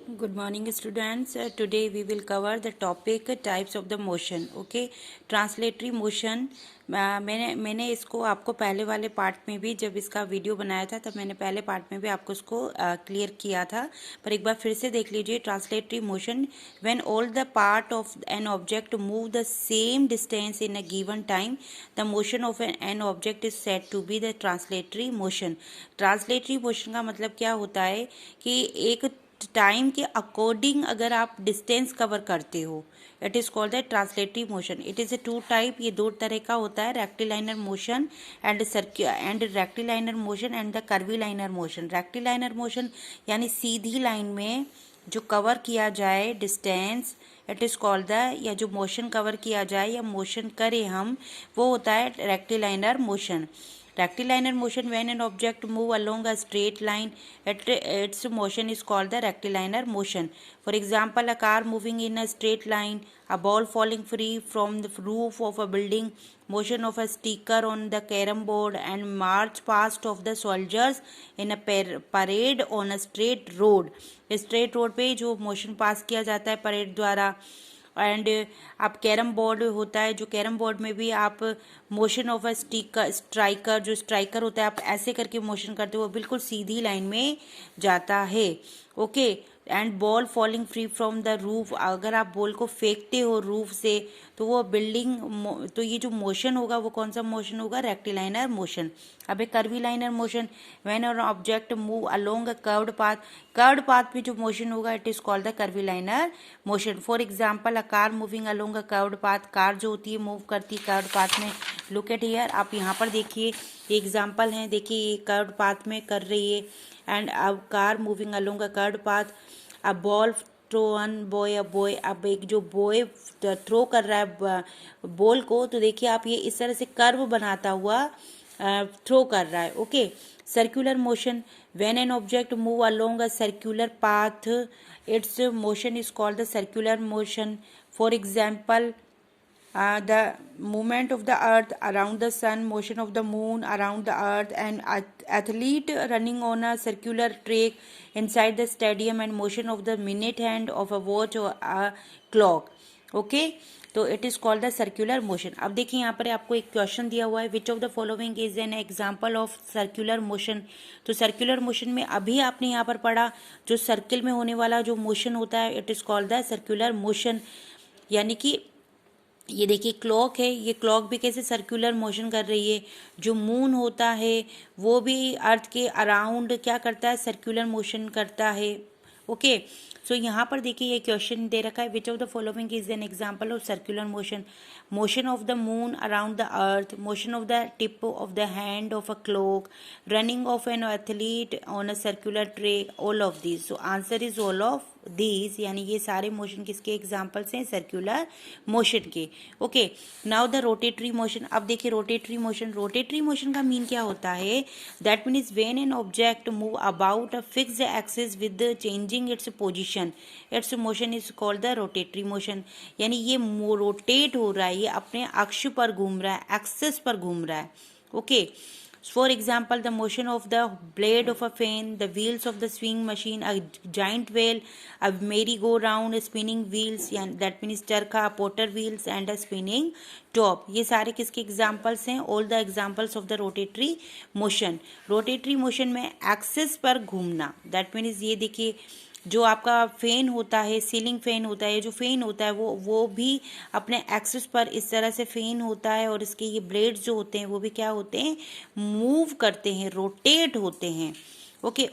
Good morning students. Today we will cover the topic types of the motion. Okay, translatory motion. मैंने इसको आपको पहले वाले part में भी जब इसका वीडियो बनाया था तब मैंने पहले पार्ट में भी आपको इसको क्लियर किया था, पर एक बार फिर से देख लीजिए. Translatory motion when all the part of an object move the same distance in a given time the motion of an object is said to be the translatory motion. Translatory motion का मतलब क्या होता है कि एक time के according अगर आप डिस्टेंस कवर करते हो, it is called the translatory motion. It is a two type. ये दो तरह का होता है, rectilinear motion and rectilinear motion and the curvilinear motion. Rectilinear motion यानी सीधी लाइन में जो कवर किया जाए distance, it is called the, या जो मोशन कवर किया जाए या मोशन करें हम, वो होता है rectilinear motion. Rectilinear motion when an object move along a straight line, its motion is called the rectilinear motion. For example, a car moving in a straight line, a ball falling free from the roof of a building, motion of a sticker on the carom board, and march past of the soldiers in a parade on a straight road. Straight road पे जो motion pass किया जाता है parade द्वारा. And आप carrom board होता है, जो कैरम बोर्ड में भी आप मोशन ऑफ अ स्ट्राइकर, जो स्ट्राइकर होता है आप ऐसे करके मोशन करते हो, वो बिल्कुल सीधी लाइन में जाता है. Okay. And ball falling free from the roof, अगर आप बॉल को फेंकते हो रूफ से तो वो बिल्डिंग, तो ये जो मोशन होगा वो कौन सा मोशन होगा? Rectilinear motion. अब एक curvilinear motion when an object move along a curved path, curved path पे जो मोशन होगा it is called the curvilinear motion. For example, a car moving along a curved path, car जो होती है move करती है कर्व्ड पाथ में. Look at here, आप यहाँ पर देखिए एग्जाम्पल हैं, देखिए ये कर्व्ड पाथ में कर रही है. एंड अब car moving along a curved path, a ball throw one boy a boy, अब एक जो बॉय थ्रो कर रहा है बॉल को, तो देखिए आप ये इस तरह से कर्व बनाता हुआ थ्रो कर रहा है. Okay. Circular motion when an object move along a circular path, it's motion is called the circular motion. For example, the movement of the earth around the sun, motion of the moon around the earth, and athlete running on a circular track inside the stadium, and motion of the minute hand of a watch or a clock. Okay. तो it is called the circular motion. अब देखिए यहाँ पर आपको एक question दिया हुआ है, which of the following is an example of circular motion. तो सर्कुलर मोशन में अभी आपने यहाँ पर पढ़ा जो सर्किल में होने वाला जो मोशन होता है, it is called the circular motion. यानी कि ये देखिए क्लॉक है, ये क्लॉक भी कैसे सर्कुलर मोशन कर रही है. जो मून होता है वो भी अर्थ के अराउंड क्या करता है? सर्कुलर मोशन करता है. ओके. सो यहाँ पर देखिए ये क्वेश्चन दे रखा है, which of the following is an example of circular motion. Motion of the moon around the earth, motion of the tip of the hand of a clock, running of an athlete on a circular track, all of this. So answer is all of these, यानी ये सारे motion किसके examples हैं? Circular motion के. Okay. Now the rotatory motion. अब देखिए rotatory motion, rotatory motion का mean क्या होता है? That mean is when an object move about a fixed axis with changing its position, its motion is called the rotatory motion. यानी ये rotate हो रहा है, ये अपने अक्ष पर घूम रहा है, एक्सिस पर घूम रहा है. Okay. For example, the motion of the blade of a fan, the wheels of the swing machine, a giant wheel, a merry-go-round, spinning wheels, that means चरखा, potter wheels, and a spinning top. ये सारे किसके examples हैं? All the examples of the rotatory motion. Rotatory motion में axis पर घूमना, that means ये देखिए जो आपका फैन होता है, सीलिंग फैन होता है, जो फैन होता है वो भी अपने एक्सिस पर इस तरह से फैन होता है, और इसके ये ब्लेड्स जो होते हैं वो भी क्या होते हैं? मूव करते हैं, रोटेट होते हैं. Okay.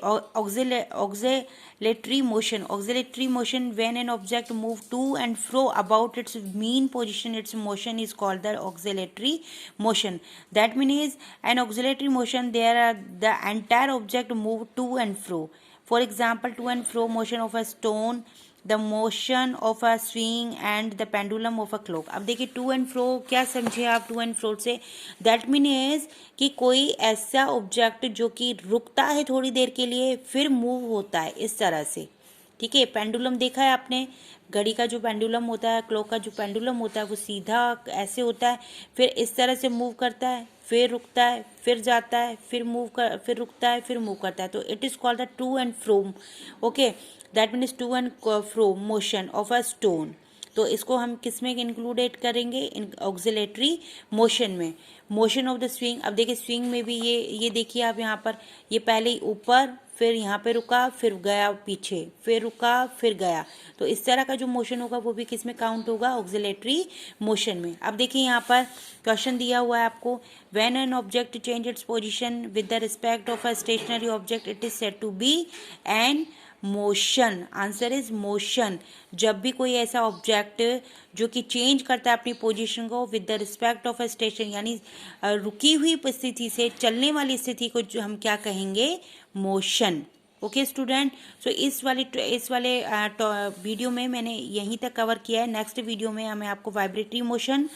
Oscillatory motion, oscillatory motion when an object move to and fro about its mean position, its motion is called the oscillatory motion. That means an oscillatory motion there are the entire object move to and fro. For example, to and fro motion of a stone, the motion of a swing, and the pendulum of a clock. अब देखिए to and फ्रो क्या समझे आप to and फ्रो से? That means कि कोई ऐसा object जो कि रुकता है थोड़ी देर के लिए फिर मूव होता है इस तरह से. ठीक है। पेंडुलम देखा है आपने, घड़ी का जो पेंडुलम होता है, क्लॉक का जो पेंडुलम होता है, वो सीधा ऐसे होता है, फिर इस तरह से मूव करता है, फिर रुकता है, फिर जाता है, फिर रुकता है, फिर मूव करता है। तो it is called the to and fro, okay, that means to and fro motion of a stone. तो इसको हम किस में इंक्लूडेड करेंगे, इन ऑक्सिलेटरी मोशन में, मोशन ऑफ द स्विंग। अब देखिए स्विंग में भी ये देखिए आप यहाँ पर, ये पहले ऊपर, फिर यहाँ पे रुका, फिर गया पीछे, फिर रुका, फिर गया। तो इस तरह का जो मोशन होगा वो भी किस में काउंट होगा, ऑक्सिलेटरी मोशन में। अब देखिए यहाँ पर क्वेश्चन दिया हुआ है आपको, when an object change its position with the respect of a stationary object it is said to be an motion. Answer is motion. जब भी कोई ऐसा ऑब्जेक्ट जो कि चेंज करता है अपनी पोजीशन को with the respect of a station, यानी रुकी हुई स्थिति से चलने वाली स्थिति को जो हम क्या कहेंगे, मोशन। ओके स्टूडेंट, सो इस वाले वीडियो में मैंने यहीं तक कवर किया है। नेक्स्ट वीडियो में मैं आपको vibratory motion,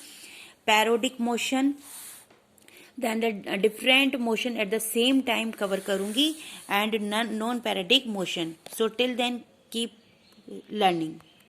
periodic motion, then the different motion at the same time cover करूंगी, and non periodic motion. So till then keep learning.